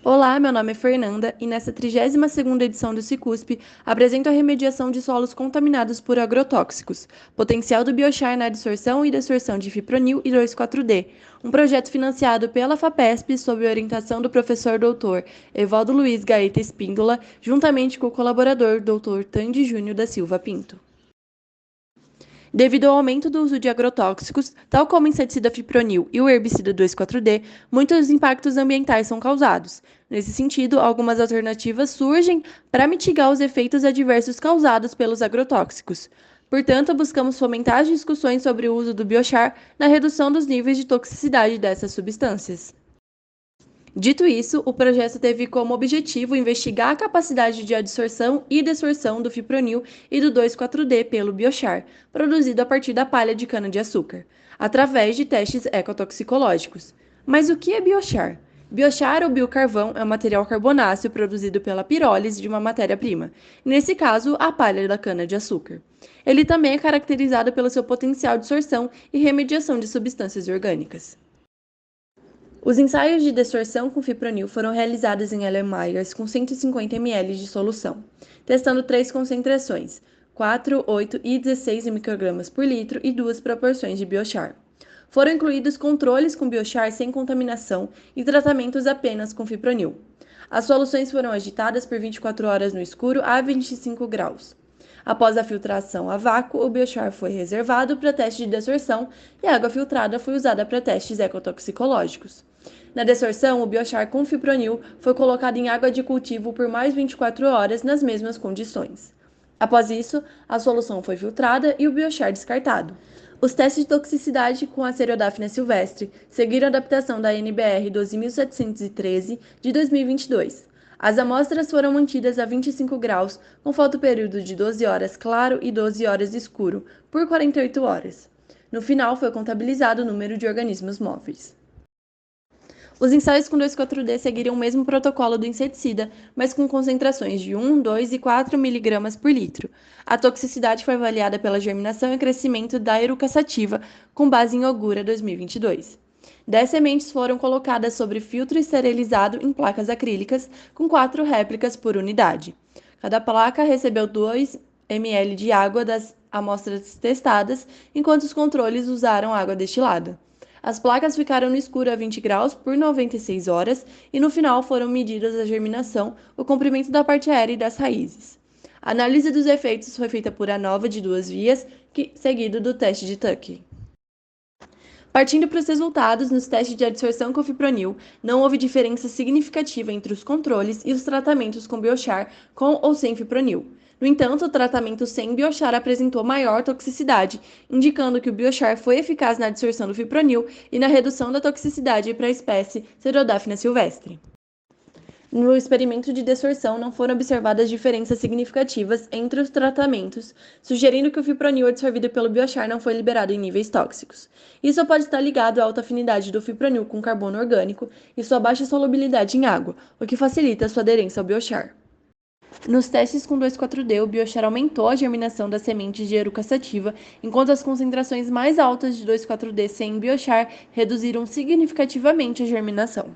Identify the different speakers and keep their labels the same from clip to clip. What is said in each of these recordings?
Speaker 1: Olá, meu nome é Fernanda e nessa 32ª edição do Cicusp apresento a remediação de solos contaminados por agrotóxicos, potencial do biochar na adsorção e dessorção de fipronil e 2,4-D, um projeto financiado pela FAPESP sob orientação do professor doutor Evaldo Luiz Gaeta Espíndola, juntamente com o colaborador doutor Tandy Júnior da Silva Pinto. Devido ao aumento do uso de agrotóxicos, tal como o inseticida fipronil e o herbicida 2,4-D, muitos impactos ambientais são causados. Nesse sentido, algumas alternativas surgem para mitigar os efeitos adversos causados pelos agrotóxicos. Portanto, buscamos fomentar as discussões sobre o uso do biochar na redução dos níveis de toxicidade dessas substâncias. Dito isso, o projeto teve como objetivo investigar a capacidade de adsorção e dessorção do fipronil e do 2,4-D pelo biochar, produzido a partir da palha de cana-de-açúcar, através de testes ecotoxicológicos. Mas o que é biochar? Biochar ou biocarvão é um material carbonáceo produzido pela pirólise de uma matéria-prima, nesse caso, a palha da cana-de-açúcar. Ele também é caracterizado pelo seu potencial de sorção e remediação de substâncias orgânicas. Os ensaios de dessorção com fipronil foram realizados em Erlenmeyers com 150 ml de solução, testando 3 concentrações, 4, 8 e 16 microgramas por litro e 2 proporções de biochar. Foram incluídos controles com biochar sem contaminação e tratamentos apenas com fipronil. As soluções foram agitadas por 24 horas no escuro a 25 graus. Após a filtração a vácuo, o biochar foi reservado para teste de dessorção e a água filtrada foi usada para testes ecotoxicológicos. Na dessorção, o biochar com fipronil foi colocado em água de cultivo por mais 24 horas nas mesmas condições. Após isso, a solução foi filtrada e o biochar descartado. Os testes de toxicidade com a Cereodaphnia silvestre seguiram a adaptação da NBR 12.713 de 2022. As amostras foram mantidas a 25 graus, com fotoperíodo de 12 horas claro e 12 horas escuro, por 48 horas. No final, foi contabilizado o número de organismos móveis. Os ensaios com 2,4-D seguiriam o mesmo protocolo do inseticida, mas com concentrações de 1, 2 e 4 mg por litro. A toxicidade foi avaliada pela germinação e crescimento da eruca sativa, com base em Ogura 2022. 10 sementes foram colocadas sobre filtro esterilizado em placas acrílicas, com 4 réplicas por unidade. Cada placa recebeu 2 ml de água das amostras testadas, enquanto os controles usaram água destilada. As placas ficaram no escuro a 20 graus por 96 horas e no final foram medidas a germinação, o comprimento da parte aérea e das raízes. A análise dos efeitos foi feita por ANOVA de 2 vias, seguido do teste de Tuckey. Partindo para os resultados, nos testes de adsorção com fipronil, não houve diferença significativa entre os controles e os tratamentos com biochar com ou sem fipronil. No entanto, o tratamento sem biochar apresentou maior toxicidade, indicando que o biochar foi eficaz na adsorção do fipronil e na redução da toxicidade para a espécie Cereodaphnia silvestre. No experimento de dessorção, não foram observadas diferenças significativas entre os tratamentos, sugerindo que o fipronil absorvido pelo biochar não foi liberado em níveis tóxicos. Isso pode estar ligado à alta afinidade do fipronil com carbono orgânico e sua baixa solubilidade em água, o que facilita sua aderência ao biochar. Nos testes com 2,4-D, o biochar aumentou a germinação das sementes de eruca sativa, enquanto as concentrações mais altas de 2,4-D sem biochar reduziram significativamente a germinação.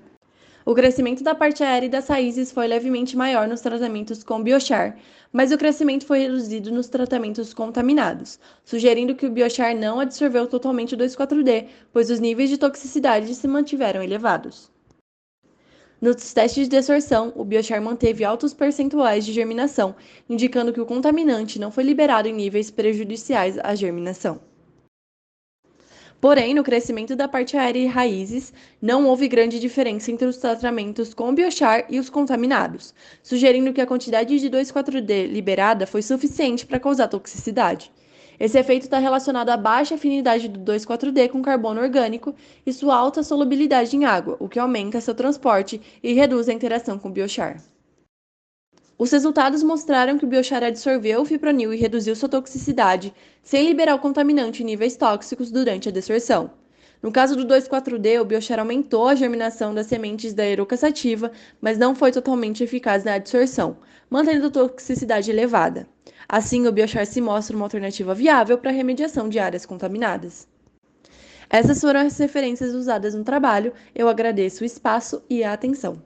Speaker 1: O crescimento da parte aérea e das raízes foi levemente maior nos tratamentos com biochar, mas o crescimento foi reduzido nos tratamentos contaminados, sugerindo que o biochar não absorveu totalmente o 2,4-D, pois os níveis de toxicidade se mantiveram elevados. Nos testes de dessorção, o biochar manteve altos percentuais de germinação, indicando que o contaminante não foi liberado em níveis prejudiciais à germinação. Porém, no crescimento da parte aérea e raízes, não houve grande diferença entre os tratamentos com biochar e os contaminados, sugerindo que a quantidade de 2,4-D liberada foi suficiente para causar toxicidade. Esse efeito está relacionado à baixa afinidade do 2,4-D com carbono orgânico e sua alta solubilidade em água, o que aumenta seu transporte e reduz a interação com o biochar. Os resultados mostraram que o biochar absorveu o fipronil e reduziu sua toxicidade, sem liberar o contaminante em níveis tóxicos durante a dessorção. No caso do 2,4-D, o biochar aumentou a germinação das sementes da eruca sativa, mas não foi totalmente eficaz na adsorção, mantendo a toxicidade elevada. Assim, o biochar se mostra uma alternativa viável para a remediação de áreas contaminadas. Essas foram as referências usadas no trabalho. Eu agradeço o espaço e a atenção.